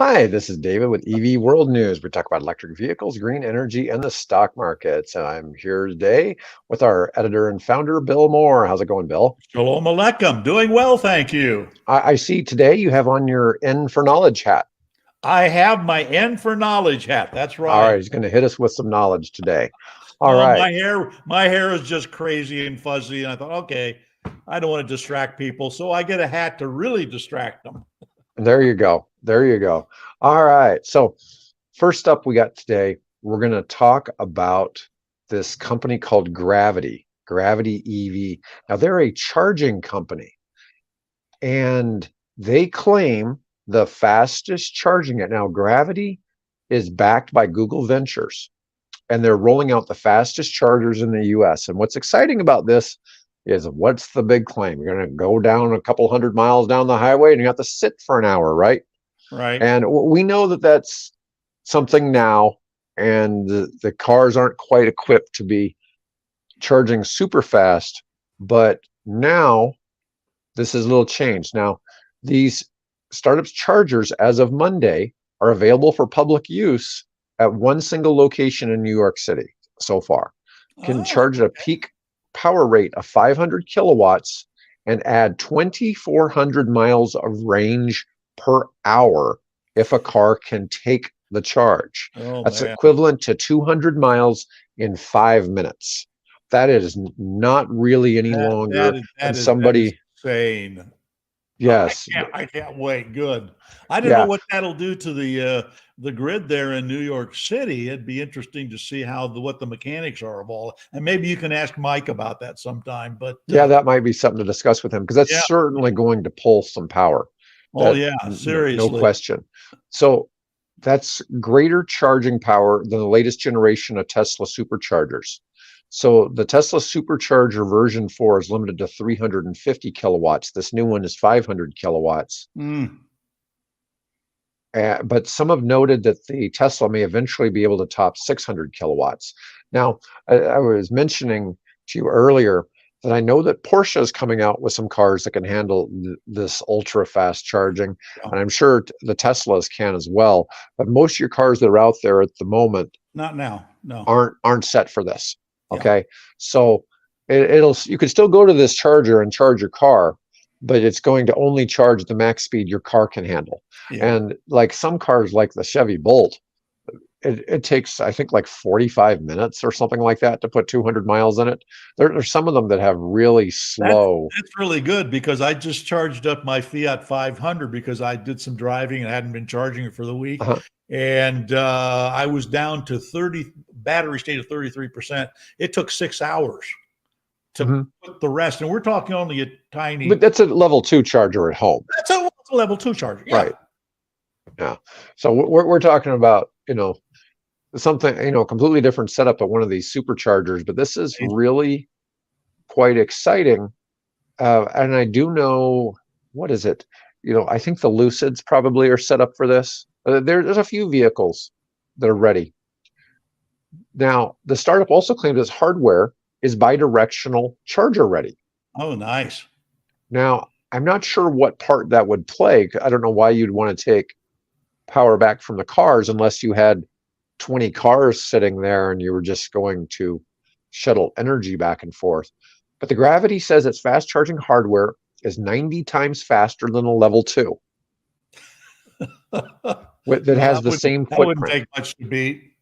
Hi, this is David with EV World News. We talk about electric vehicles, green energy, and the stock markets. And I'm here today with our editor and founder, Bill Moore. How's it going, Bill? Shalom Aleichem. Doing well, thank you. I see today you have on your N for Knowledge hat. I have my N for knowledge hat. That's All right, right. he's going to hit us with some knowledge today. All Oh, right. my hair is just crazy and fuzzy, and I thought, okay, I don't want to distract people, so I get a hat to really distract them. There you go. There you go. All right. So first up we got today, we're going to talk about this company called Gravity EV. Now they're a charging company and they claim the fastest charging it. Now Gravity is backed by Google Ventures and they're rolling out the fastest chargers in the US. And what's exciting about this is what's the big claim? You're going to go down a couple 100 miles down the highway and you have to sit for an hour, right? Right. And we know that that's something now, and the cars aren't quite equipped to be charging super fast. But now this is a little change. Now, these startups chargers, as of Monday, are available for public use at one single location in New York City so far. Can charge at a peak power rate of 500 kilowatts and add 2,400 miles of range per hour if a car can take the charge. That's equivalent to 200 miles in 5 minutes. That is not really any longer than somebody. That is insane. Yes. I can't wait. Good. I don't know what that'll do to the grid there in New York City. It'd be interesting to see what the mechanics are of all. And maybe you can ask Mike about that sometime. But yeah, that might be something to discuss with him because that's certainly going to pull some power. Seriously. No question. So that's greater charging power than the latest generation of Tesla Superchargers. So the Tesla Supercharger version 4 is limited to 350 kilowatts. This new one is 500 kilowatts. But some have noted that the Tesla may eventually be able to top 600 kilowatts. Now, I was mentioning to you earlier that I know that Porsche is coming out with some cars that can handle this ultra fast charging, and I'm sure the Teslas can as well. But most of your cars that are out there at the moment, not now, no, aren't set for this. Okay, so you could still go to this charger and charge your car, but it's going to only charge the max speed your car can handle. And like some cars, like the Chevy Bolt, it takes, I think, like 45 minutes or something like that to put 200 miles in it. There's some of them that have really slow. That's really good because I just charged up my Fiat 500 because I did some driving and hadn't been charging it for the week. And I was down to battery state of 33%. It took 6 hours to put the rest. And we're talking only a tiny. But that's a level 2 charger at home. That's a level 2 charger. Yeah. Right. Yeah. So we're talking about, something, completely different setup at one of these superchargers, but this is really quite exciting. And I do know, what is it? I think the Lucids probably are set up for this. There's a few vehicles that are ready. Now, the startup also claims its hardware is bidirectional charger ready. Oh, nice. Now, I'm not sure what part that would play. I don't know why you'd want to take power back from the cars unless you had 20 cars sitting there and you were just going to shuttle energy back and forth. But the Gravity says its fast charging hardware is 90 times faster than a level 2. That has the same footprint. That wouldn't take much to beat.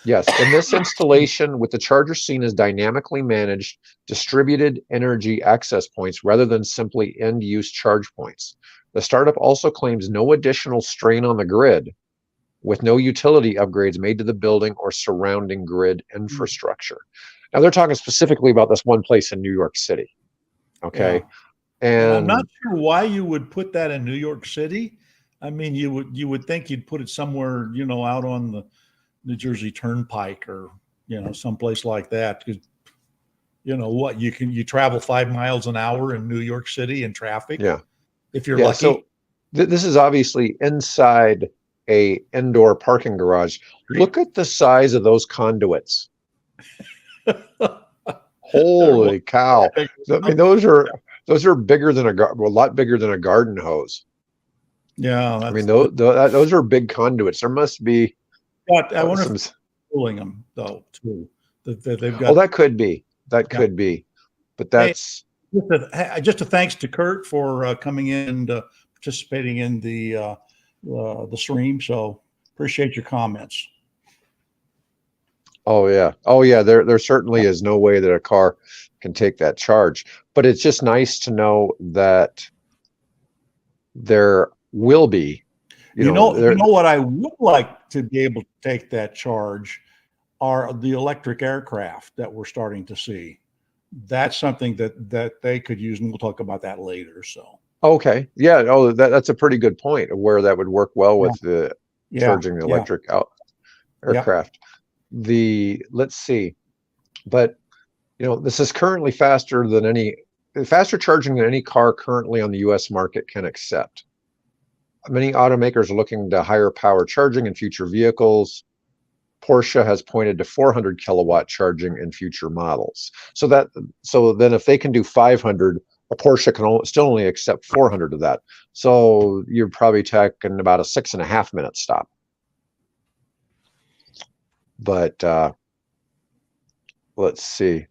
Yes, in this installation, with the charger seen as dynamically managed distributed energy access points rather than simply end-use charge points. The startup also claims no additional strain on the grid, with no utility upgrades made to the building or surrounding grid infrastructure. Now, they're talking specifically about this one place in New York City. Okay. And I'm not sure why you would put that in New York City. I mean, you would think you'd put it somewhere, out on the New Jersey Turnpike or, someplace like that. Because, you travel 5 miles an hour in New York City in traffic. Yeah. If you're lucky. So this is obviously inside a indoor parking garage. Look at the size of those conduits. Holy cow. I mean, those are bigger than a lot bigger than a garden hose. Yeah, I mean, that's those are big conduits. There must be but I wonder if some. they're cooling them though too. That they've Oh, got. that could be. That Yeah. could be. But Hey, that's just a thanks to Kurt for coming in and participating in the stream. So appreciate your comments. Oh yeah. Oh yeah. There certainly is no way that a car can take that charge. But it's just nice to know that there will be, You there. know what I would like to be able to take that charge are the electric aircraft that we're starting to see. That's something that they could use, and we'll talk about that later. So Okay. Yeah. Oh, that's a pretty good point of where that would work well yeah, with the yeah, charging the yeah, electric out yeah. aircraft. Let's see. But this is currently faster charging than any car currently on the US market can accept. Many automakers are looking to higher power charging in future vehicles. Porsche has pointed to 400 kilowatt charging in future models. So then if they can do 500, a Porsche can still only accept 400 of that. So you're probably talking about a 6.5 minute stop. But let's see.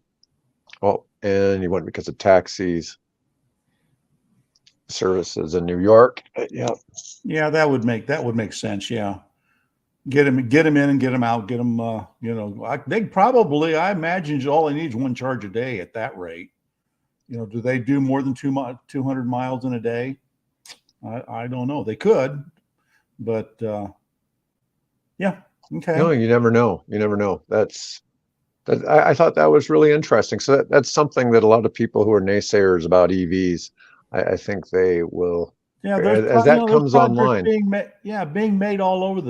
Oh, and you went because of taxis services in New York. Yeah. Yeah, that would make sense. Yeah, get him in and get him out. Get him. They probably. I imagine all they need is one charge a day at that rate. Do they do more than 200 miles in a day? I don't know. They could, but yeah. Okay. No, you never know. You never know. I thought that was really interesting. So that's something that a lot of people who are naysayers about EVs, I think they will, Yeah, as that there's comes projects online. being made. Yeah, being made all over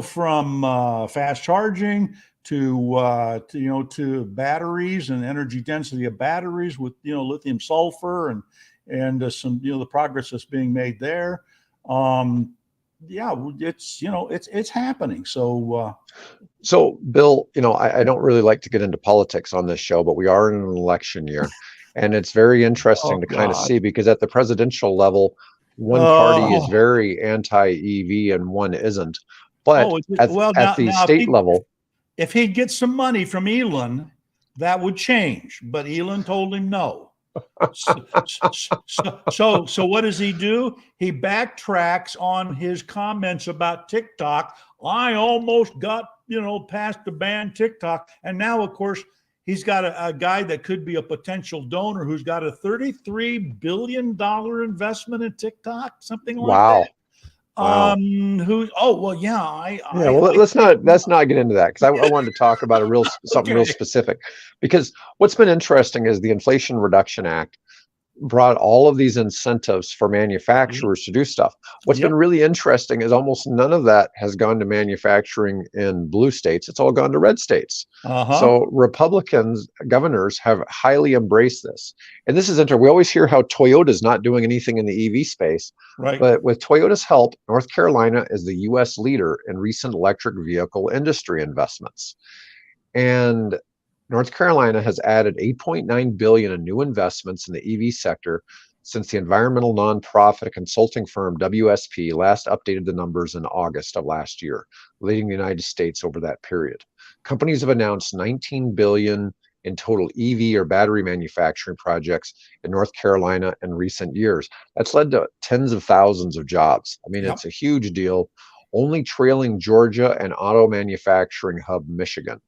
from fast charging to batteries and energy density of batteries with lithium sulfur and some the progress that's being made there. Yeah, it's happening. So, Bill, I don't really like to get into politics on this show, but we are in an election year. And it's very interesting Oh to kind of God. see because at the presidential level, one party is Oh, very anti-EV and one isn't. But well at the now state level, if he'd get some money from Elon, that would change. But Elon told him no. So what does he do? He backtracks on his comments about TikTok. I almost got past the ban TikTok, and now of course he's got a guy that could be a potential donor who's got a $33 billion investment in TikTok, something like that. wow, wow. Who? Oh well, yeah. Yeah, well, let's not get into that because I wanted to talk about something real Okay. specific. Because what's been interesting is the Inflation Reduction Act brought all of these incentives for manufacturers to do stuff. What's been Yep. really interesting is almost none of that has gone to manufacturing in blue states. It's all gone to red states. Uh huh. So Republicans, governors have highly embraced this. And this is interesting. We always hear how Toyota's not doing anything in the EV space. Right. But with Toyota's help, North Carolina is the US leader in recent electric vehicle industry investments. And North Carolina has added 8.9 billion in new investments in the EV sector since the environmental nonprofit consulting firm WSP last updated the numbers in August of last year, leading the United States over that period. Companies have announced 19 billion in total EV or battery manufacturing projects in North Carolina in recent years. That's led to tens of thousands of jobs. I mean, Yep. it's a huge deal, only trailing Georgia and auto manufacturing hub Michigan.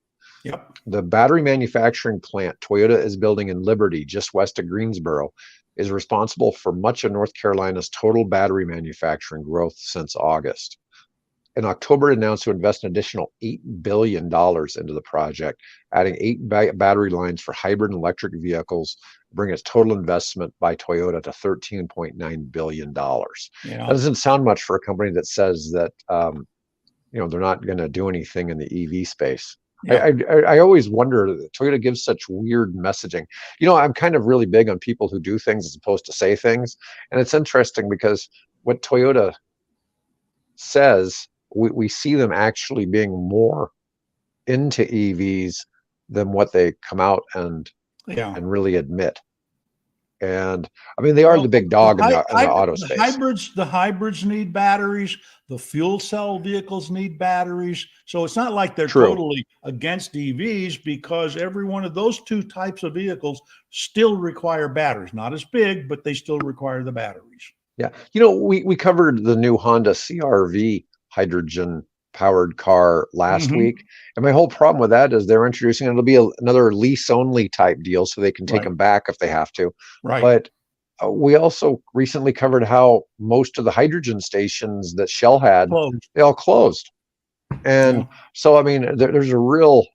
Yep. The battery manufacturing plant Toyota is building in Liberty, just west of Greensboro, is responsible for much of North Carolina's total battery manufacturing growth since August. In October, it announced to invest an additional $8 billion into the project, adding battery lines for hybrid and electric vehicles, bring its total investment by Toyota to $13.9 billion. That Yeah. doesn't sound much for a company that says that they're not going to do anything in the EV space. Yeah. I always wonder, Toyota gives such weird messaging. I'm kind of really big on people who do things as opposed to say things. And it's interesting because what Toyota says, we see them actually being more into EVs than what they come out and Yeah. really admit. And I mean, they are Well, the big dog in the auto space. the hybrids need batteries. The fuel cell vehicles need batteries. So it's not like they're True. totally against EVs, because every one of those two types of vehicles still require batteries. Not as big, but they still require the batteries. Yeah. You know, we covered the new Honda CR-V hydrogen powered car last Mm-hmm. week. And my whole problem with that is they're introducing, it'll be another lease only type deal so they can take Right. them back if they have to. Right. But we also recently covered how most of the hydrogen stations that Shell had, Closed. they all closed. And Yeah. so, I mean, there's a real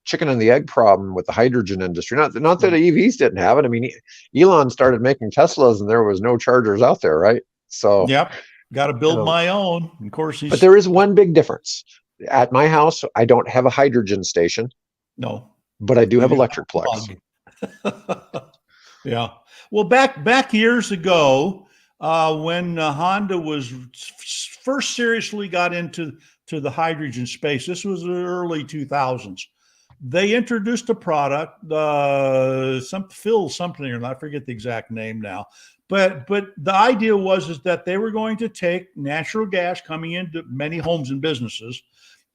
chicken and the egg problem with the hydrogen industry. Not that EVs didn't have it. I mean, Elon started making Teslas and there was no chargers out there, right? So, Yep. Got to you build know, my own. Of course, but there is one big difference. At my house, I don't have a hydrogen station, no. but I do have You electric plugs. Yeah. Well, back years ago, when Honda was first seriously got into the hydrogen space, this was the early 2000s. They introduced a product, Phil something, or I forget the exact name now. But the idea was that they were going to take natural gas coming into many homes and businesses,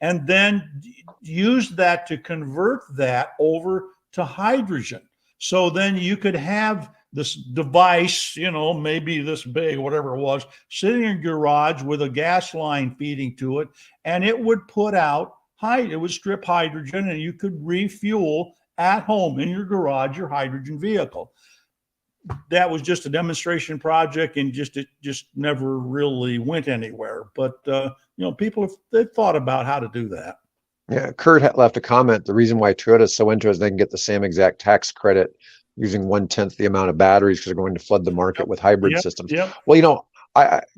and then use that to convert that over to hydrogen. So then you could have this device, maybe this big, whatever it was, sitting in your garage with a gas line feeding to it, and it would put out it would strip hydrogen, and you could refuel at home in your garage your hydrogen vehicle. That was just a demonstration project, and it just never really went anywhere. But people they've thought about how to do that. Yeah, Kurt left a comment. The reason why Toyota is so into it is they can get the same exact tax credit using 1/10 the amount of batteries because they're going to flood the market with hybrid systems. Yep. Well,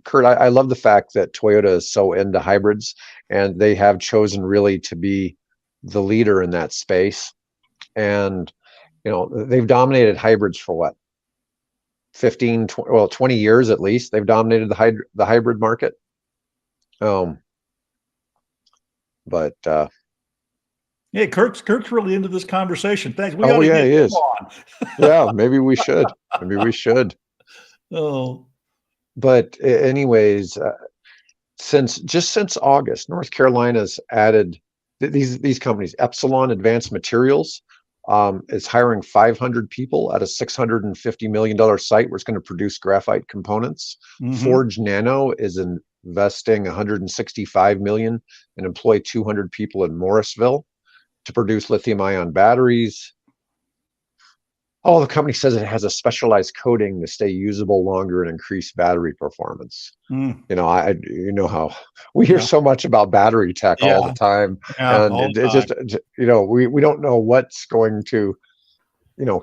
Kurt, I love the fact that Toyota is so into hybrids, and they have chosen really to be the leader in that space. And they've dominated hybrids for what, 20 years at least. They've dominated the hybrid market. But yeah, Kirk's really into this conversation. Thanks. He is. Yeah, maybe we should. Maybe we should. Oh. But anyways, since August, North Carolina's added these companies. Epsilon Advanced Materials is hiring 500 people at a $650 million site where it's going to produce graphite components. Mm-hmm. Forge Nano is investing $165 million and employ 200 people in Morrisville to produce lithium-ion batteries. Oh, the company says it has a specialized coating to stay usable longer and increase battery performance. Mm. How we hear so much about battery tech all the time, and it just we don't know what's going to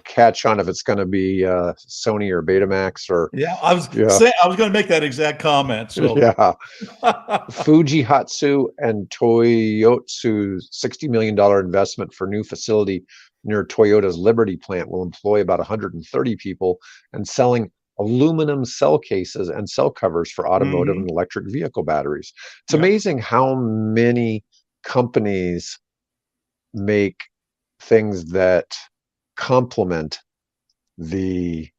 catch on, if it's going to be Sony or Betamax or I was going to make that exact comment. So yeah, Fujitsu and Toyotsu's $60 million investment for new facility near Toyota's Liberty plant will employ about 130 people and selling aluminum cell cases and cell covers for automotive and electric vehicle batteries. It's amazing how many companies make things that complement the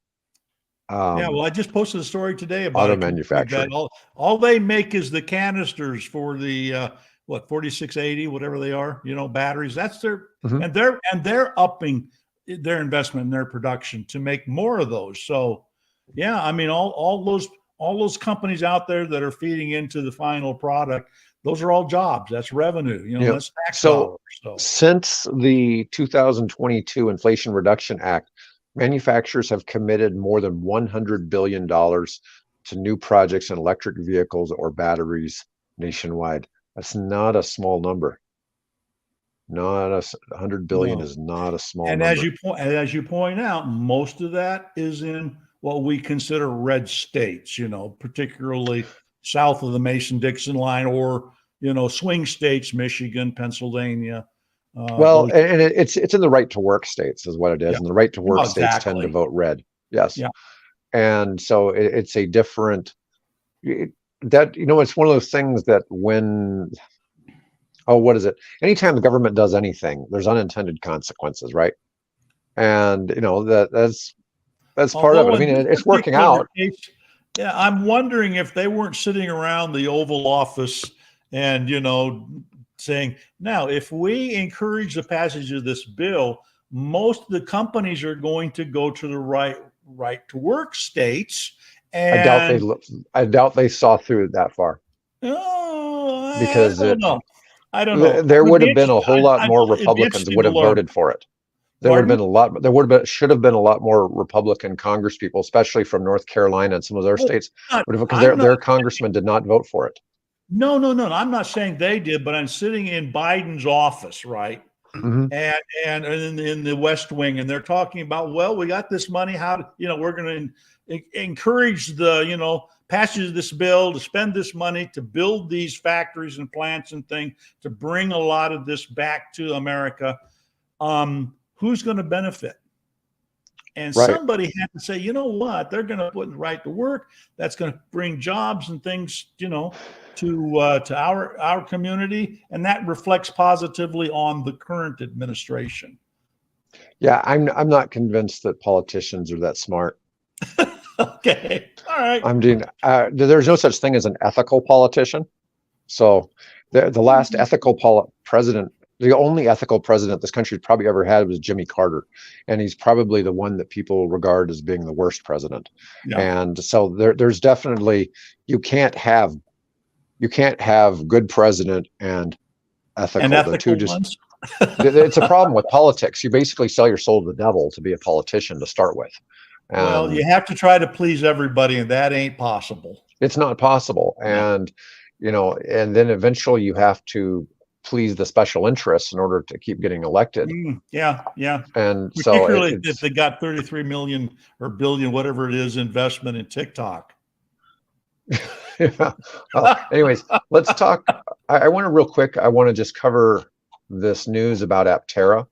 well, I just posted a story today about auto manufacturing. All they make is the canisters for the 4680, whatever they are, batteries. That's their and they're upping their investment in their production to make more of those. So I mean, all those companies out there that are feeding into the final product, those are all jobs. That's revenue. That's tax dollars. So since the 2022 Inflation Reduction Act, manufacturers have committed more than $100 billion to new projects in electric vehicles or batteries nationwide. That's not a small number. 100 billion is not a small number. As you point out, most of that is in what we consider red states, particularly south of the Mason-Dixon line, or swing states, Michigan, Pennsylvania. And it's in the right to work states is what it is, and the right to work states tend to vote red. Yes. Yeah. And so it's a different. It's one of those things that when. Oh, what is it? Anytime the government does anything, there's unintended consequences, right? And that's That's part of it. Although I mean, in this it's working particular out. case, yeah, I'm wondering if they weren't sitting around the Oval Office and, saying, now, if we encourage the passage of this bill, most of the companies are going to go to the right to work states. I doubt And they saw through it that far, I because don't know. I don't know. there It would would be have been a whole lot I more know it'd be Republicans interesting would to have learn. voted for it. Pardon? Should have been a lot more Republican Congress people, especially from North Carolina and some of their Oh, states, because I'm not. their congressmen did not vote for it. No, no, no. I'm not saying they did, but I'm sitting in Biden's office, right? Mm-hmm. And in the West Wing, and they're talking about, well, we got this money. We're going to encourage the passage of this bill to spend this money to build these factories and plants and things to bring a lot of this back to America. Who's going to benefit? And Right. somebody had to say, you know what? They're going to put the right to work. That's going to bring jobs and things, to our community, and that reflects positively on the current administration. Yeah, I'm not convinced that politicians are that smart. Okay, all right. There's no such thing as an ethical politician. So the last ethical president, the only ethical president this country's probably ever had, was Jimmy Carter, and he's probably the one that people regard as being the worst president. Yeah. And so there's definitely, you can't have good president and ethical. And ethical the two just ones. It's a problem with politics. You basically sell your soul to the devil to be a politician to start with. Well, you have to try to please everybody, and that ain't possible. It's not possible. No. And and then eventually you have to please the special interests in order to keep getting elected. Yeah. And particularly if they got 33 million or billion, whatever it is, investment in TikTok. Yeah. Anyways, let's talk. I want to just cover this news about Aptera.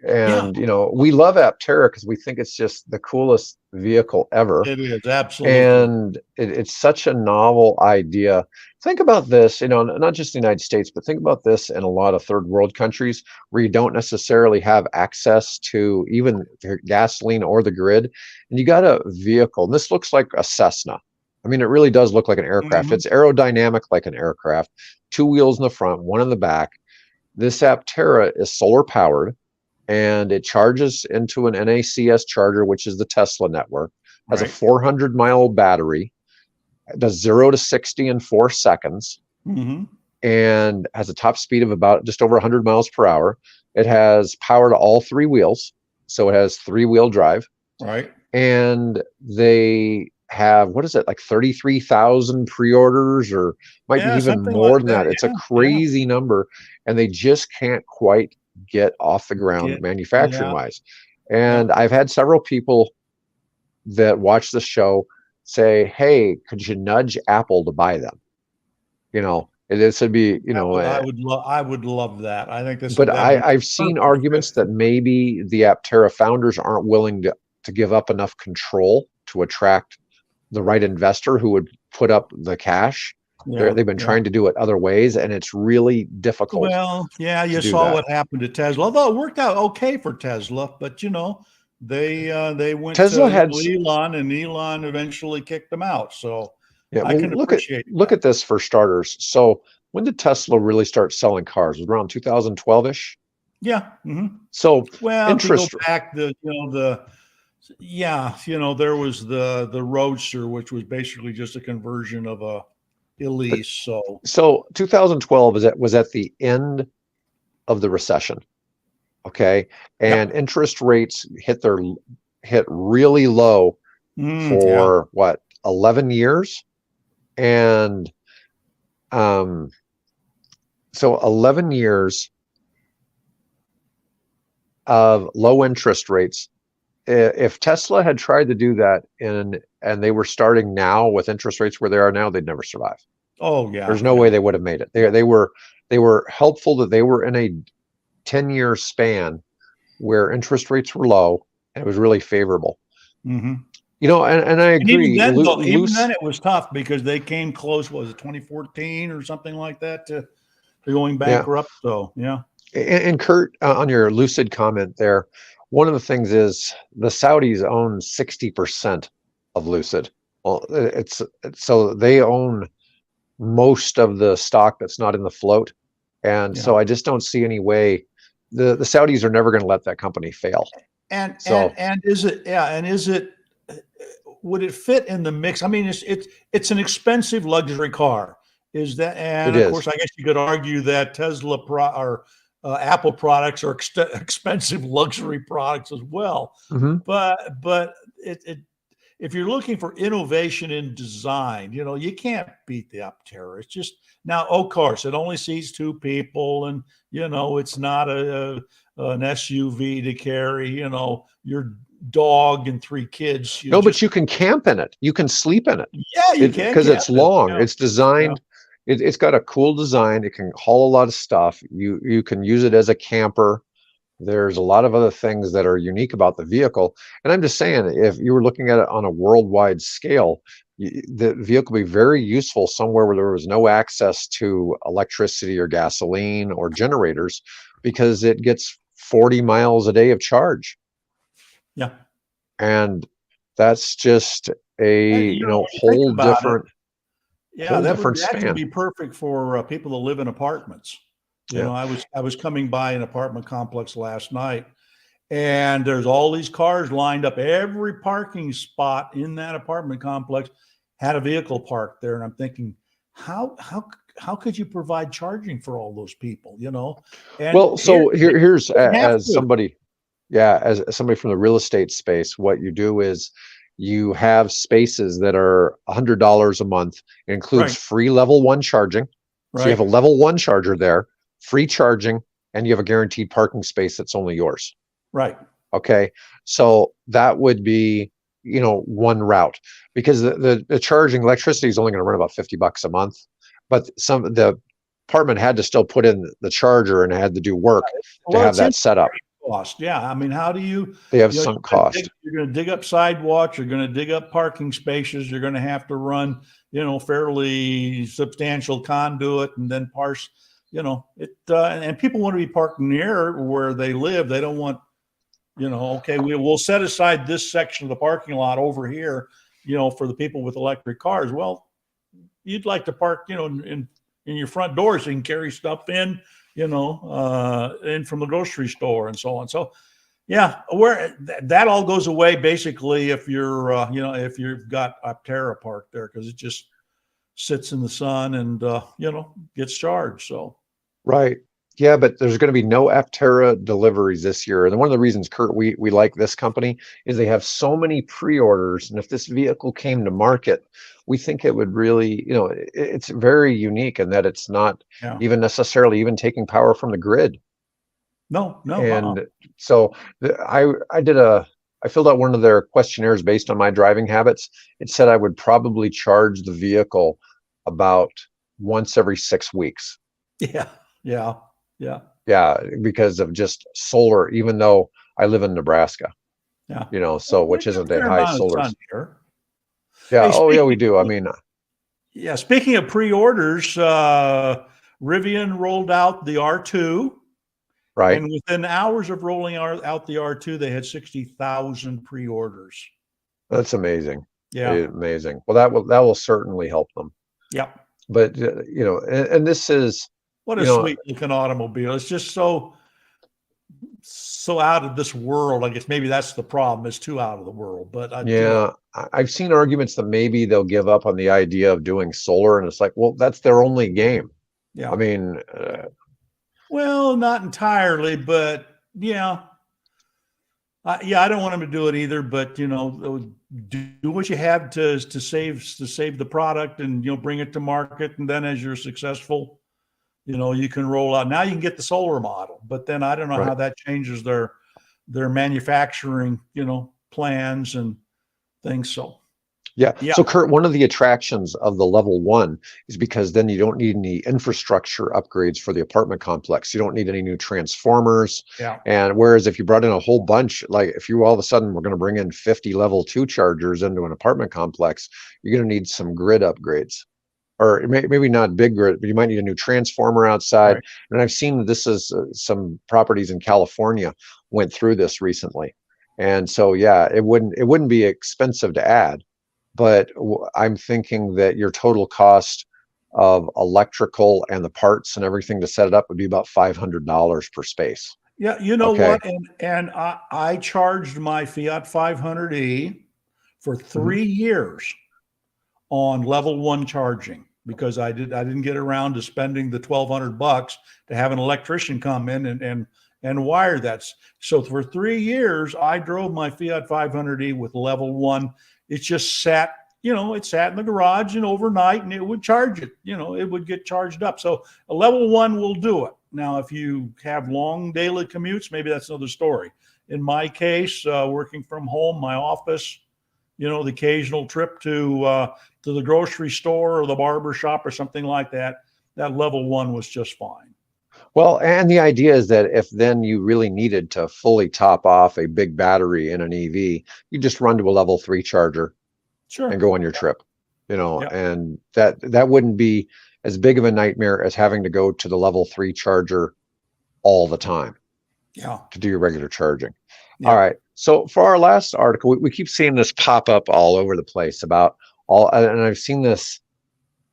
And we love Aptera because we think it's just the coolest vehicle ever. It is, absolutely. And it's such a novel idea. Think about this, not just the United States, but think about this in a lot of third world countries where you don't necessarily have access to even gasoline or the grid. And you got a vehicle, and this looks like a Cessna. I mean, it really does look like an aircraft. It's aerodynamic like an aircraft, 2 wheels in the front, 1 in the back. This Aptera is solar powered, and it charges into an NACS charger, which is the Tesla network. Has a 400-mile battery, does 0 to 60 in 4 seconds, and has a top speed of about just over 100 miles per hour. It has power to all 3 wheels, so it has 3-wheel drive. Right. And they have, what is it, like 33,000 pre-orders, or might be even more than that. It's a crazy number, and they just can't quite get off the ground manufacturing wise. And I've had several people that watch the show say, hey, could you nudge Apple to buy them? This would be, I would love that. I think this. But I've seen arguments that maybe the Aptera founders aren't willing to give up enough control to attract the right investor who would put up the cash. They've been trying to do it other ways, and it's really difficult. Well, you saw what happened to Tesla. Although it worked out okay for Tesla, but they went Tesla to had Elon, and Elon eventually kicked them out. So I can look appreciate at this for starters. So when did Tesla really start selling cars? It was around 2012-ish. Yeah. So interest to go back, there was the Roadster, which was basically just a conversion of a Elise. So 2012 was at the end of the recession. Okay. And interest rates hit really low for 11 years. And so 11 years of low interest rates. If Tesla had tried to do that and they were starting now with interest rates where they are now, they'd never survive. Oh yeah. There's no way they would have made it. They were helpful that they were in a 10-year span where interest rates were low and it was really favorable. And I agree. Even then it was tough because they came close. What was it, 2014 or something like that to going bankrupt? So And Kurt, on your Lucid comment there, one of the things is the Saudis own 60% of Lucid. Well, it's so they own most of the stock that's not in the float. And Yeah. so I just don't see any way the Saudis are never going to let that company fail. So And is it, yeah, and is it, would it fit in the mix? I mean, it's an expensive luxury car. Is that, it and of is. course, I guess you could argue that or Apple products are expensive luxury products as well. Hmm. But it if you're looking for innovation in design, you can't beat the Aptera. It's just now, of course, it only seats two people, and it's not an SUV to carry, your dog and three kids. You No, but just, you can camp in it. You can sleep in it. yeah, you can Because camp it's it. long. Yeah, It's yeah, designed. It's got a cool design. It can haul a lot of stuff. You can use it as a camper. There's a lot of other things that are unique about the vehicle. And I'm just saying, if you were looking at it on a worldwide scale, the vehicle would be very useful somewhere where there was no access to electricity or gasoline or generators, because it gets 40 miles a day of charge. yeah. And that's just a, And when you think whole about it, different, yeah, whole that would different actually span. be perfect for people that live in apartments. Yeah. I was coming by an apartment complex last night, and there's all these cars lined up. Every parking spot in that apartment complex had a vehicle parked there, and I'm thinking, how could you provide charging for all those people? And Well, here so here's they have as to. somebody, yeah, as somebody from the real estate space, what you do is you have spaces that are $100 a month. It includes Right, free level one charging. So you have right, a level one charger there, free charging, and you have a guaranteed parking space that's only yours. right. Okay. So that would be, one route, because the charging electricity is only going to run about $50 a month. But the apartment had to still put in the charger and had to do work to Well, have it's in that set up. cost. Yeah, I mean, how do you? They have sunk cost. You're going to dig up sidewalks. You're going to dig up parking spaces. You're going to have to run, fairly substantial conduit, and then parse. It. And people want to be parked near where they live. They don't want, okay, we'll set aside this section of the parking lot over here, for the people with electric cars. Well, you'd like to park, in your front door so you can carry stuff in, in from the grocery store and so on. So, yeah, where that all goes away basically if you're, if you've got Aptera parked there, because it just sits in the sun and, gets charged. So, Right. Yeah, but there's going to be no Aptera deliveries this year. And one of the reasons, Kurt, we like this company is they have so many pre-orders. And if this vehicle came to market, we think it would really, it's very unique in that it's not yeah, even necessarily even taking power from the grid. no, no, And so I filled out one of their questionnaires based on my driving habits. It said I would probably charge the vehicle about once every 6 weeks. yeah, yeah, yeah, Yeah, because of just solar, even though I live in Nebraska, yeah. so We which get a isn't a fair high amount of solar. sun here. Yeah. Hey, Oh, yeah, we speaking do. I mean, Yeah, speaking of pre-orders, Rivian rolled out the R2, right. and within hours of rolling out the R2, they had 60,000 pre-orders. That's amazing. Yeah, Amazing. Well, that will certainly help them. yep. But and this is, What a you know, sweet looking automobile. It's just so out of this world. I guess maybe that's the problem. It's too out of the world. But yeah, I've seen arguments that maybe they'll give up on the idea of doing solar, and it's like, well, that's their only game. I yeah. mean, Well, not entirely, but yeah. Yeah, I don't want them to do it either, but do what you have to save the product, and bring it to market, and then as you're successful, you can roll out. Now you can get the solar model, but then I don't know right. how that changes their manufacturing, plans and things. So Yeah. yeah, So, Kurt, one of the attractions of the level one is because then you don't need any infrastructure upgrades for the apartment complex. You don't need any new transformers. yeah, And whereas if you brought in a whole bunch, like if you all of a sudden were going to bring in 50 level two chargers into an apartment complex, you're going to need some grid upgrades. or maybe not big grid, but you might need a new transformer outside. Right. And I've seen this is some properties in California went through this recently. And so, yeah, it wouldn't be expensive to add, but I'm thinking that your total cost of electrical and the parts and everything to set it up would be about $500 per space. Yeah, you know Okay. what? And I charged my Fiat 500e for Mhm. 3 years on level one charging because I didn't get around to spending the $1,200 to have an electrician come in and wire that. So for 3 years, I drove my Fiat 500e with level one. It just sat, it sat in the garage and overnight, and it would charge it. It would get charged up. So a level one will do it. Now, if you have long daily commutes, maybe that's another story. In my case, working from home, my office, the occasional trip to the grocery store or the barber shop or something like that, that level one was just fine. Well, and the idea is that if then you really needed to fully top off a big battery in an EV, you just run to a level 3 charger and Sure. go on your trip, Yeah. and that wouldn't be as big of a nightmare as having to go to the level 3 charger all the time Yeah. to do your regular charging. All Yeah. right. So for our last article, we keep seeing this pop up all over the place about all, and I've seen this,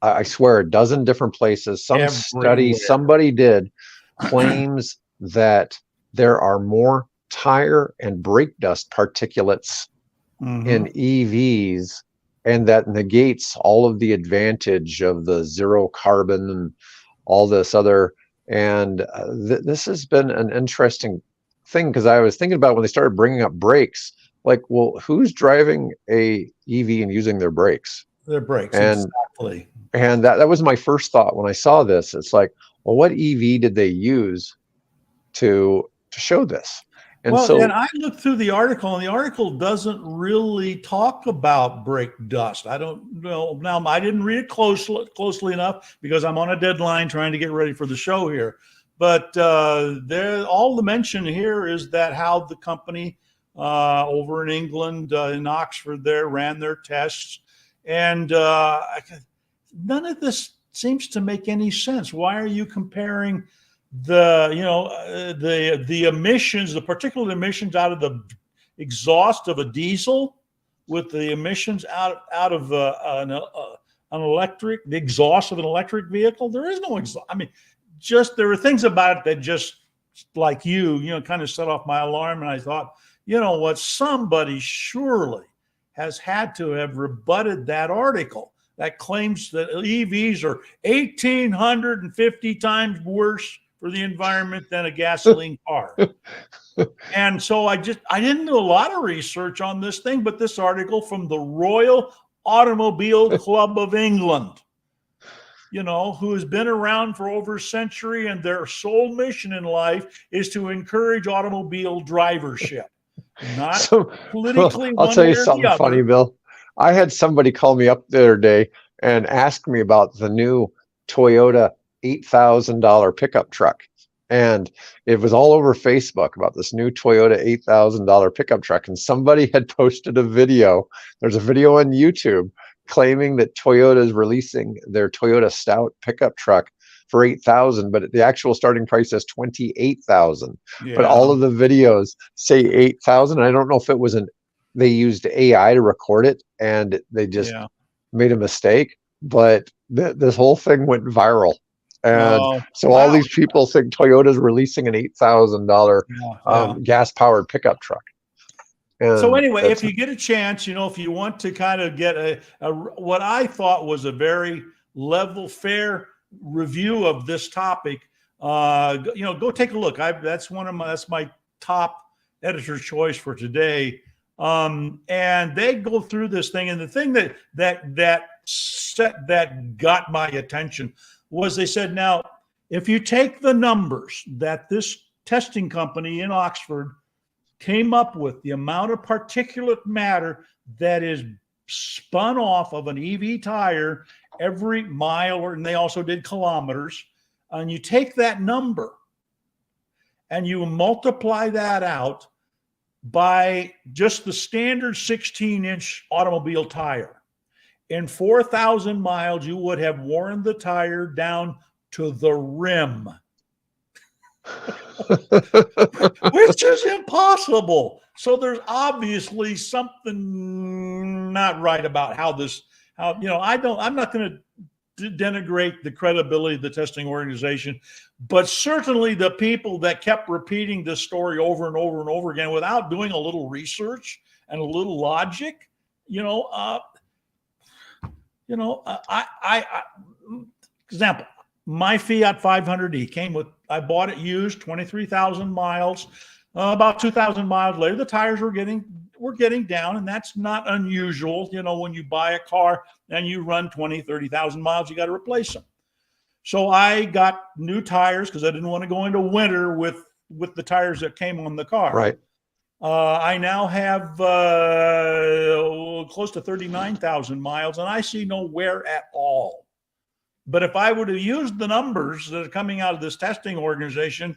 I swear, a dozen different places. Some study Everywhere. somebody did claims that there are more tire and brake dust particulates in Hmm. EVs, and that negates all of the advantage of the zero carbon and all this other. And this has been an interesting thing because I was thinking about when they started bringing up brakes, like, well, who's driving a EV and using their brakes? Their brakes. And Exactly. that was my first thought when I saw this. It's like, well, what EV did they use to show this? And Well, and so, I looked through the article, and the article doesn't really talk about brake dust. I don't know. Now, I didn't read it closely enough because I'm on a deadline trying to get ready for the show here. But all the mention here is that how the company over in England, in Oxford, there ran their tests, and none of this seems to make any sense. Why are you comparing the emissions, the particulate emissions out of the exhaust of a diesel with the emissions out of an electric, the exhaust of an electric vehicle? There is no exhaust. I mean, just there are things about it that just like kind of set off my alarm, and I thought, what, somebody surely has had to have rebutted that article that claims that EVs are 1,850 times worse for the environment than a gasoline car. And so I didn't do a lot of research on this thing, but this article from the Royal Automobile Club of England, who has been around for over a century, and their sole mission in life is to encourage automobile drivership, not so well, politically I'll one tell you way or the something funny, other. Bill. I had somebody call me up the other day and ask me about the new Toyota $8,000 pickup truck. And it was all over Facebook about this new Toyota $8,000 pickup truck. And somebody had posted a video. There's a video on YouTube claiming that Toyota is releasing their Toyota Stout pickup truck for 8,000, but the actual starting price is 28,000. But Yeah, all of the videos say 8,000. I don't know if it was they used AI to record it and they just yeah. made a mistake, but this whole thing went viral. And Oh, so all wow. these people think Toyota's releasing an $8,000 Yeah, yeah. gas powered pickup truck. So And anyway, if that's you get a chance, if you want to kind of get what I thought was a very level, fair review of this topic, go take a look. That's my top editor's choice for today. And they go through this thing, and the thing that got my attention was they said, now, if you take the numbers that this testing company in Oxford came up with, the amount of particulate matter that is spun off of an EV tire every mile, and they also did kilometers, and you take that number and you multiply that out by just the standard 16-inch automobile tire, in 4,000 miles, you would have worn the tire down to the rim, which is impossible. So there's obviously something not right about how, I'm not going to denigrate the credibility of the testing organization, but certainly the people that kept repeating this story over and over and over again without doing a little research and a little logic, example, my Fiat 500e came with, I bought it used, 23,000 miles. About 2,000 miles later, the tires were getting down, and that's not unusual. When you buy a car and you run 20, 30,000 miles, you got to replace them. So I got new tires because I didn't want to go into winter with the tires that came on the car. Right. I now have close to 39,000 miles, and I see no wear at all. But if I would have used the numbers that are coming out of this testing organization,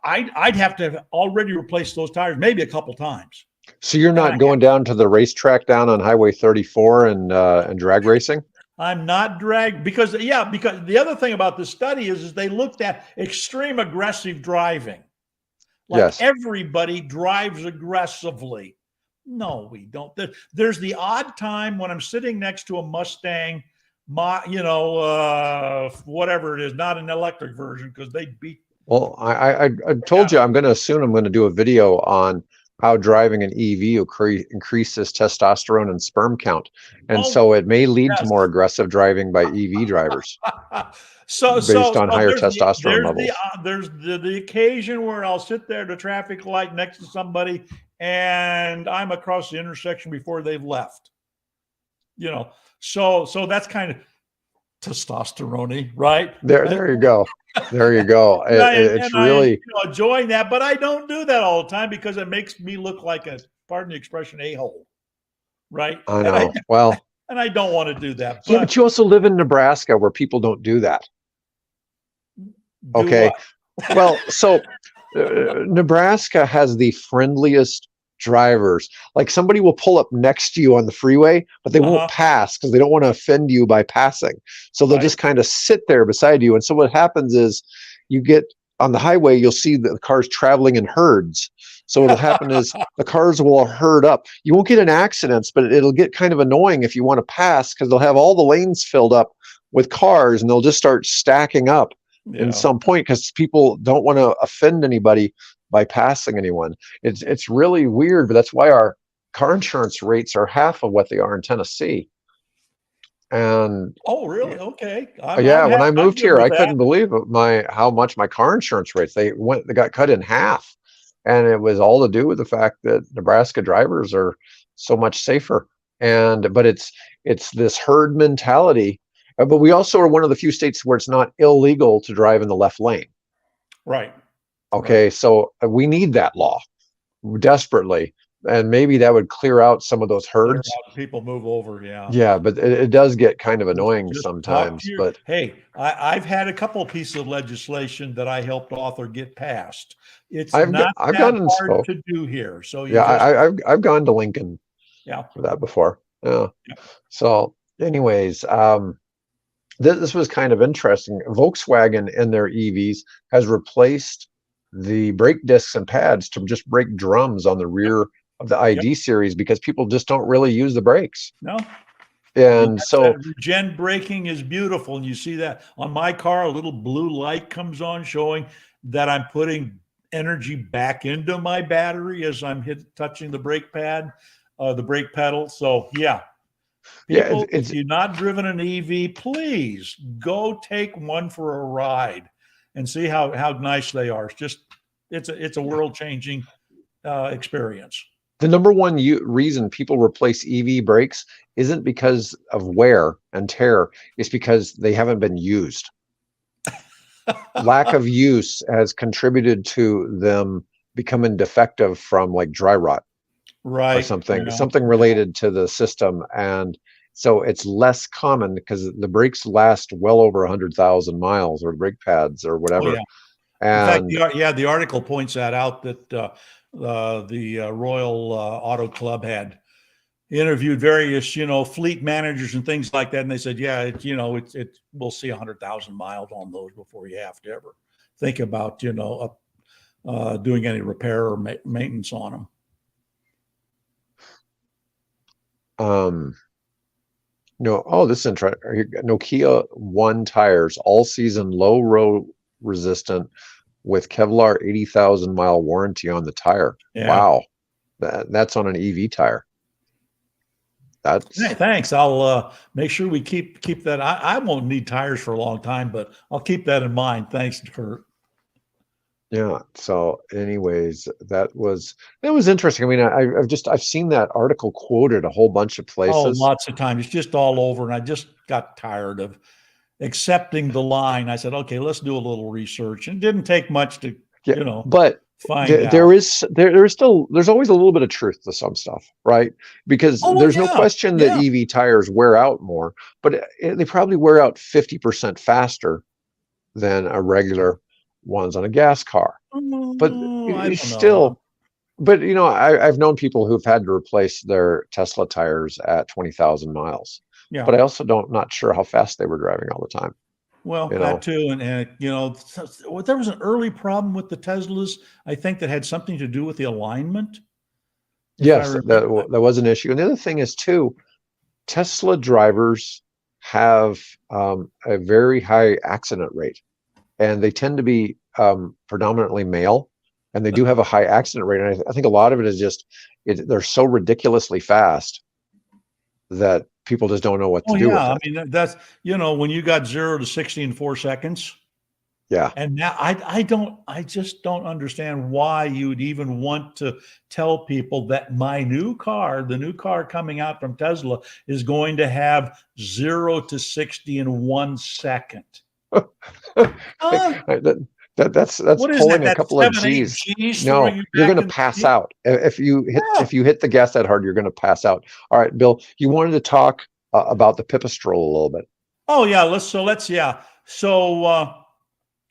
I'd have to have already replaced those tires maybe a couple times. So you're not going down to the racetrack down on Highway 34 and drag racing? I'm not because the other thing about this study is they looked at extreme aggressive driving. Like yes. Everybody drives aggressively. No, we don't. There's the odd time when I'm sitting next to a Mustang, whatever it is, not an electric version, because they beat. Well, I told you I'm going to do a video on how driving an EV will increases testosterone and sperm count, and so it may lead to more aggressive driving by EV drivers. based on higher testosterone levels. There's the occasion where I'll sit there at a traffic light next to somebody, and I'm across the intersection before they've left. So that's kind of testosterone, right? There you go. There you go. It's really enjoying that, but I don't do that all the time because it makes me look like pardon the expression, a-hole, right? I know. And I don't want to do that. But you also live in Nebraska where people don't do that. Okay. Well, so Nebraska has the friendliest drivers. Like somebody will pull up next to you on the freeway, but they won't pass because they don't want to offend you by passing. So they'll just kind of sit there beside you. And so what happens is you get on the highway, you'll see the cars traveling in herds. So what'll happen is the cars will herd up. You won't get in accidents, but it'll get kind of annoying if you want to pass because they'll have all the lanes filled up with cars and they'll just start stacking up in some point because people don't want to offend anybody by passing anyone. It's really weird, but that's why our car insurance rates are half of what they are in Tennessee. And oh, really? Okay. When I moved here, I couldn't believe how much my car insurance rates they got cut in half, and it was all to do with the fact that Nebraska drivers are so much safer. But it's this herd mentality. But we also are one of the few states where it's not illegal to drive in the left lane. Right. Okay, so we need that law desperately, and maybe that would clear out some of those herds. People move over, yeah, but it does get kind of annoying sometimes. But hey, I've had a couple of pieces of legislation that I helped author get passed. I've gone hard to do here. So I've gone to Lincoln, for that before. Yeah. So, anyways, this was kind of interesting. Volkswagen in their EVs has replaced the brake discs and pads to just brake drums on the rear of the ID series because people just don't really use the brakes. No. And so regen braking is beautiful. And you see that on my car, a little blue light comes on showing that I'm putting energy back into my battery as I'm touching the brake pad, the brake pedal. So people, if you're not driven an EV, please go take one for a ride and see how nice they are. It's a world-changing experience. The number one reason people replace EV brakes isn't because of wear and tear. It's because they haven't been used. Lack of use has contributed to them becoming defective from like dry rot, right? Or something related to the system. And so it's less common because the brakes last well over 100,000 miles, or brake pads or whatever. Oh, and in fact, the article points that out that the Royal Auto Club had interviewed various, fleet managers and things like that, and they said, yeah, we'll see 100,000 miles on those before you have to ever think about, doing any repair or maintenance on them. No, oh, this is interesting. Nokia One tires, all season, low road resistant, with Kevlar 80,000 mile warranty on the tire. Yeah. Wow, that's on an EV tire. That's Hey, thanks. I'll make sure we keep that. I won't need tires for a long time, but I'll keep that in mind. Thanks, Kurt. yeah. So, anyways, that was interesting. I mean, I've seen that article quoted a whole bunch of Oh, places. lots of times. It's just all over, and I just got tired of accepting the line. I said, okay, let's do a little research, and it didn't take much to, Yeah, but find out. there's always a little bit of truth to some stuff, right? Because there's no question that EV tires wear out more, but they probably wear out 50% faster than a regular ones on a gas car. But it's still, but I've known people who've had to replace their Tesla tires at 20,000 miles. Yeah. But I also not sure how fast they were driving all the time. Well, that too, and there was an early problem with the Teslas, I think, that had something to do with the alignment. Yes, that was an issue. And the other thing is too, Tesla drivers have a very high accident rate, and they tend to be predominantly male, and they do have a high accident rate. And I think a lot of it is just they're so ridiculously fast that people just don't know what to do with it. I mean, that's, when you got 0 to 60 in 4 seconds. Yeah. And now I just don't understand why you would even want to tell people that the new car coming out from Tesla, is going to have 0 to 60 in 1 second. That's pulling a couple of G's. No, you're going to pass out if you hit the gas that hard. You're going to pass out. All right, Bill, you wanted to talk about the pipistrel a little bit. Oh yeah, so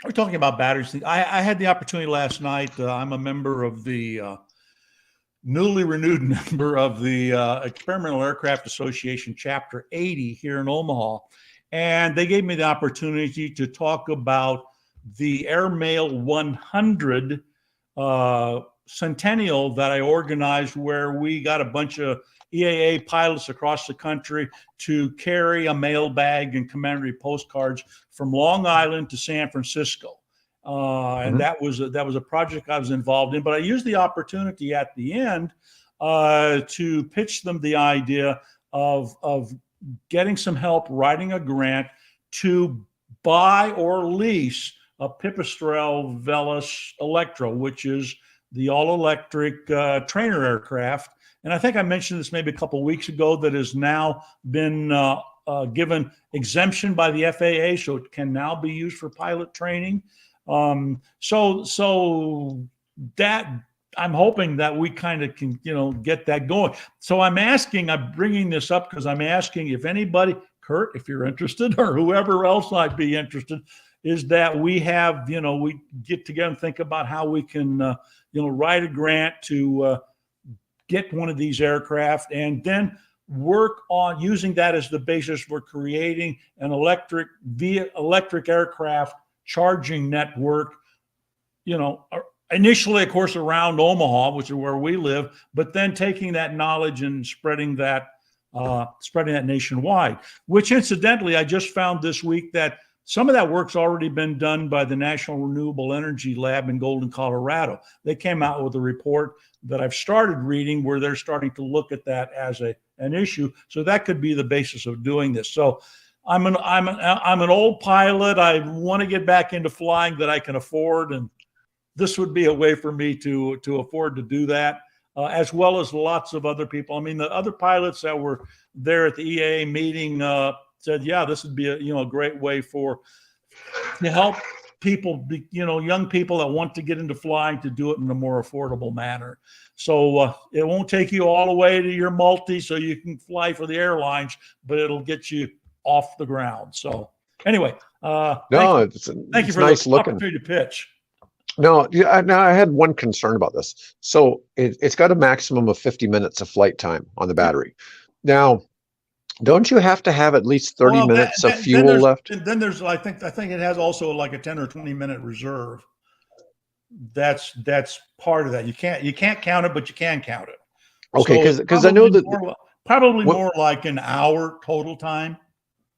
we're talking about batteries. I had the opportunity last night. I'm a member of the newly renewed member of the Experimental Aircraft Association Chapter 80 here in Omaha, and they gave me the opportunity to talk about the Airmail 100 centennial that I organized, where we got a bunch of EAA pilots across the country to carry a mailbag and commemorative postcards from Long Island to San Francisco. And that was a project I was involved in, but I used the opportunity at the end to pitch them the idea of getting some help writing a grant to buy or lease a Pipistrel Velis Electro, which is the all-electric trainer aircraft. And I think I mentioned this maybe a couple of weeks ago, that has now been given exemption by the FAA, so it can now be used for pilot training. So that I'm hoping that we kind of can, get that going. So I'm bringing this up because I'm asking if anybody, Kurt, if you're interested, or whoever else might be interested, is that we have, we get together and think about how we can, write a grant to get one of these aircraft, and then work on using that as the basis for creating an electric aircraft charging network, initially, of course, around Omaha, which is where we live, but then taking that knowledge and spreading that nationwide, which incidentally, I just found this week that some of that work's already been done by the National Renewable Energy Lab in Golden, Colorado. They came out with a report that I've started reading, where they're starting to look at that as an issue. So that could be the basis of doing this. So I'm an old pilot. I want to get back into flying that I can afford, and this would be a way for me to afford to do that, as well as lots of other people. I mean, the other pilots that were there at the EAA meeting said, yeah, this would be a great way to help people, young people that want to get into flying, to do it in a more affordable manner. So it won't take you all the way to your multi so you can fly for the airlines, but it'll get you off the ground. So anyway, thank you for the opportunity to pitch. No, yeah, now I had one concern about this. So it's got a maximum of 50 minutes of flight time on the Yep. battery. Now, don't you have to have at least 30 Well, minutes of fuel left? then there's I think it has also like a 10 or 20 minute reserve. That's part of that. You can't count it, but you can count it. Okay, So it's because I know that probably what. more like an hour total time.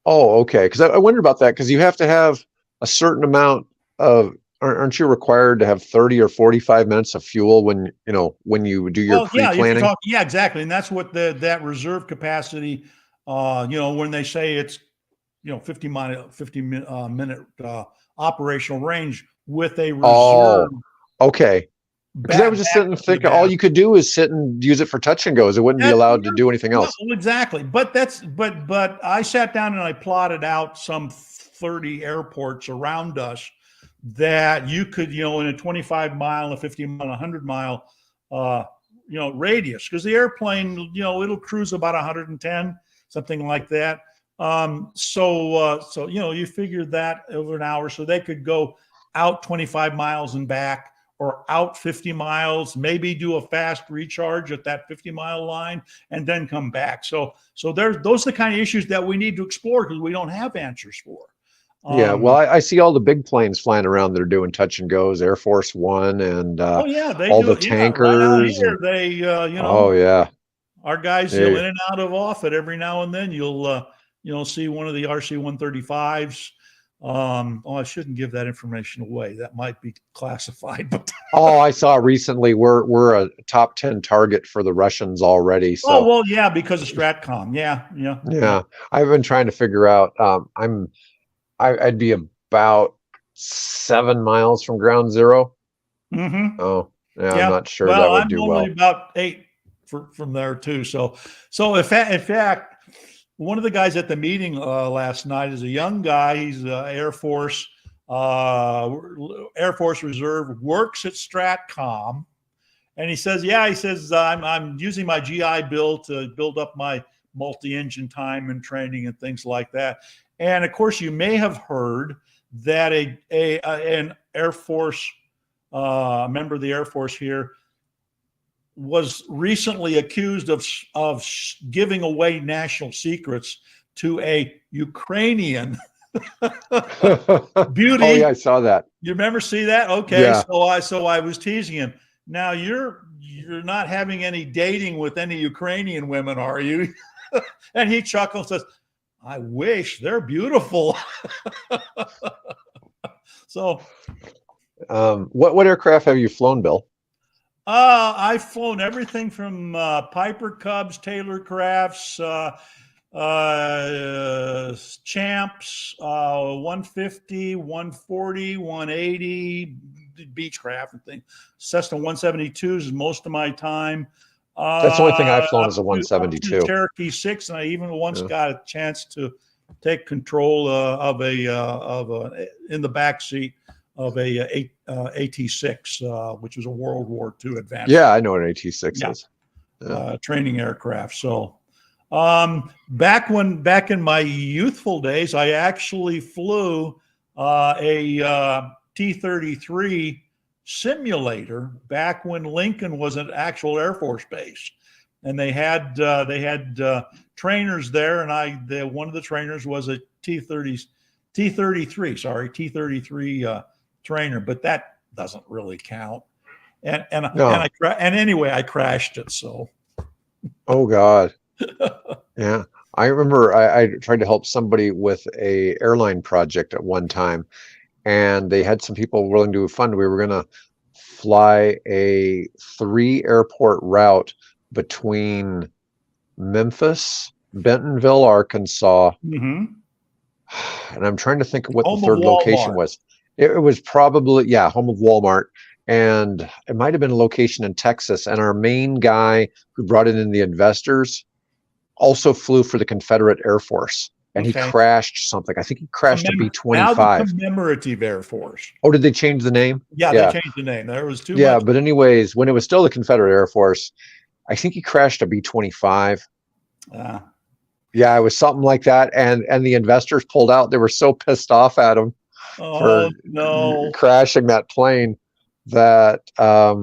Oh, okay. Because I wondered about that because you have to have a certain amount of. Aren't you required to have 30 or 45 minutes of fuel when you do your Well, yeah, if you're pre-planning? talking, yeah, exactly, and that's what that reserve capacity. When they say it's 50 minute operational range with a reserve Oh, okay. Because I was just back sitting to the thinking all battery. you could do is sit and use it for touch and goes. It wouldn't be That allowed to you're do anything well, else. exactly. But I sat down and I plotted out some 30 airports around us that you could, in a 25 mile, a 50 mile, a 100 mile, radius, because the airplane, it'll cruise about 110, something like that. So you figure that over an hour, so they could go out 25 miles and back, or out 50 miles, maybe do a fast recharge at that 50-mile line, and then come back. So those are the kind of issues that we need to explore because we don't have answers for. Yeah, well, Um, I see all the big planes flying around that are doing touch and goes, Air Force One and oh yeah, they all do the it. Yeah, right out tankers here, and they oh yeah, our guys, yeah. in and out of Offutt every now and then. You'll see one of the RC-135s. I shouldn't give that information away. That might be classified, but Oh, I saw recently we're a top 10 target for the Russians already. oh So well, yeah, because of Stratcom. Yeah, yeah, yeah. yeah, I've been trying to figure out. I'd be about 7 miles from ground zero. Mm-hmm. Oh, yeah, I'm Yeah. not sure Well, that would I'm do only well. about 8 from there too. So in fact, one of the guys at the meeting last night is a young guy. He's uh, Air Force Reserve, works at Stratcom, and he says I'm using my GI Bill to build up my multi-engine time and training and things like that. And of course, you may have heard that an Air Force a member of the Air Force here was recently accused of giving away national secrets to a Ukrainian Oh yeah, beauty. I saw that. You remember see that? Okay, Yeah. so I was teasing him. Now you're not having any dating with any Ukrainian women, are you? And he chuckles and says, "I wish, they're beautiful." So What aircraft have you flown, Bill? I've flown everything from Piper Cubs, Taylor Crafts, Champs, 150, 140, 180, Beechcraft and things. Cessna 172s is most of my time. That's the only thing I've flown Up is a to the 172. Cherokee 6, and I even once Yeah. got a chance to take control in the back seat of a AT-6, which was a World War II advanced, Yeah, I know what an AT-6 yeah, is. Yeah. training aircraft. So back in my youthful days, I actually flew a T-33 simulator back when Lincoln was an actual Air Force base, and they had trainers there, and one of the trainers was a T-33 trainer, but that doesn't really count. No. And anyway, I crashed it. So Oh God. Yeah. I remember I tried to help somebody with a airline project at one time, and they had some people willing to fund. We were going to fly a 3 airport route between Memphis, Bentonville, Arkansas, mm-hmm. and I'm trying to think of what the Home of third location Walmart. was. It was probably, yeah, home of Walmart. And it might have been a location in Texas. And our main guy who brought in the investors also flew for the Confederate Air Force. And he Okay. crashed something. I think he crashed a Now the B-25. Commemorative Air Force. Oh, did they change the name? Yeah, they Yeah. changed the name. There was too Yeah. much. But anyways, when it was still the Confederate Air Force, I think he crashed a B-25. Uh, Yeah, it was something like that. And the investors pulled out. They were so pissed off at him oh for no. crashing that plane. that, I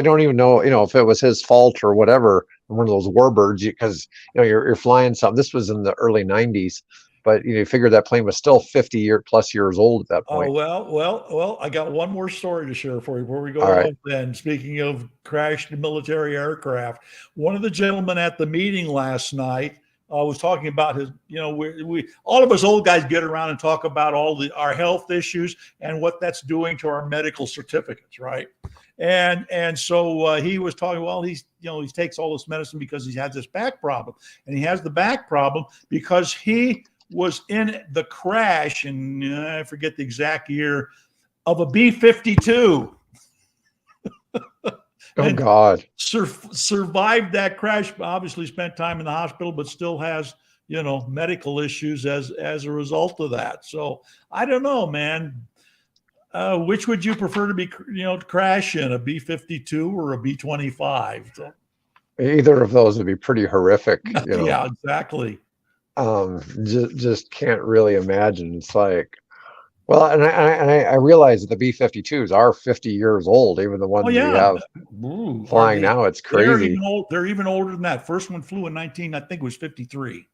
don't even know, if it was his fault or whatever, one of those warbirds, because, you're flying something. This was in the early 90s, but, you figure that plane was still 50+ years old at that Oh, point. well, I got one more story to share for you before we All go right. off then. Speaking of crashed military aircraft, one of the gentlemen at the meeting last night was talking about his, we all of us old guys get around and talk about our health issues and what that's doing to our medical certificates, right? And so he was talking, well, he takes all this medicine because he has this back problem, and he has the back problem because he was in the crash, and I forget the exact year, of a B-52 Oh and God. survived that crash. Obviously spent time in the hospital, but still has, medical issues as a result of that. So I don't know, man. Which would you prefer to be, crash in, a B-52 or a B-25? So, Either of those would be pretty horrific, yeah, exactly. Just can't really imagine. It's like, well, and I realize that the B-52s are 50 years old, even the Oh ones we yeah. have Ooh, are flying they? now. It's They're even crazy. old. They're even older than that. First one flew in 19, I think it was 53.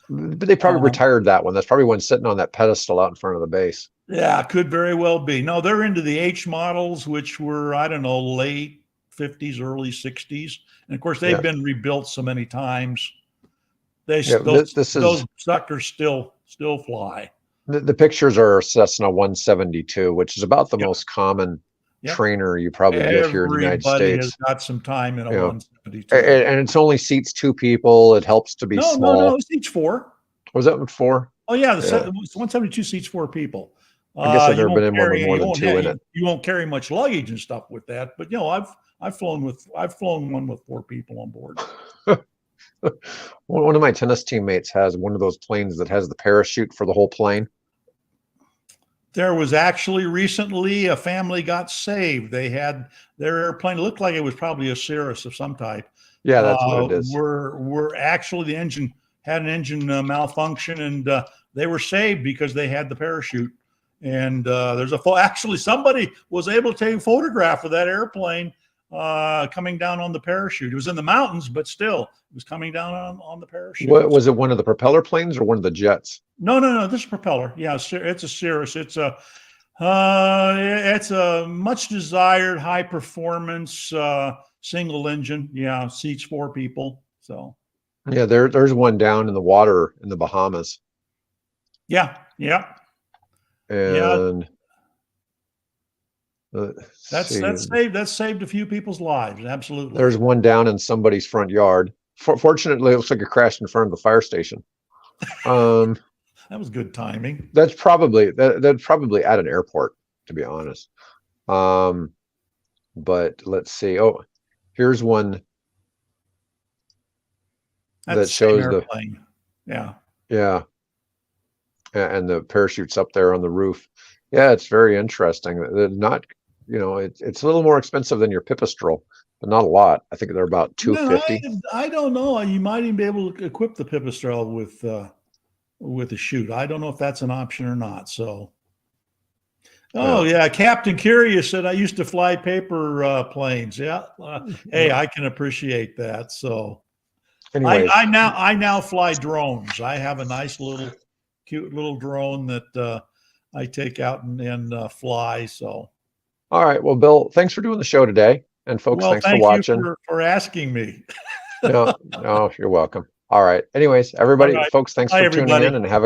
But they probably Um, retired that one. That's probably one sitting on that pedestal out in front of the base. yeah, could very well be. No, they're into the H models, which were, I don't know, late 50s, early 60s. And of course, they've Yeah. been rebuilt so many times. They Yeah. This those is suckers still fly. the pictures are Cessna 172, which is about the Yep, most common yep. trainer you probably get here in the United Everybody has States. got some time in a You know, 172. and it's only seats two people. It helps to be No, small. it's each four. Was that one four? Oh yeah, Yeah. 172 seats four people. I guess I've You never been won't in one with carry more you than won't two have in it. you won't carry much luggage and stuff with that. But I've flown one with four people on board. One of my tennis teammates has one of those planes that has the parachute for the whole plane. There was actually recently a family got saved. They had their airplane. It looked like it was probably a Cirrus of some type. Yeah, that's what it is. Were actually the engine had an engine malfunction, and they were saved because they had the parachute. And there's actually somebody was able to take a photograph of that airplane coming down on the parachute. It was in the mountains, but still, it was coming down on the parachute. What was it? One of the propeller planes or one of the jets? No. This is propeller. Yeah, it's a Cirrus. It's a much desired high performance single engine. Yeah, seats four people. So Yeah, there's one down in the water in the Bahamas, yeah. and That's see, that's saved a few people's lives. Absolutely. there's one down in somebody's front yard. Fortunately, it looks like it crashed in front of the fire station. Um, That was good timing. that's probably at an airport, to be honest. But let's see. Oh, here's one That's that the same shows the airplane. Yeah. yeah, and the parachute's up there on the roof. Yeah, it's very interesting. Not, it's a little more expensive than your Pipistrel, but not a lot. I think they're about No, 250. I don't know. You might even be able to equip the Pipistrel with a chute. I don't know if that's an option or not. So, oh yeah, Captain Curious said I used to fly paper planes. Yeah, hey, I can appreciate that. So, Anyways, I now fly drones. I have a nice little cute little drone that I take out and fly. So, all right. Well, Bill, thanks for doing the show today, and folks, well, thanks for thank you watching. for asking me. No, you're welcome. All right. Anyways, All everybody, right, folks, thanks bye for tuning everybody. in, and have a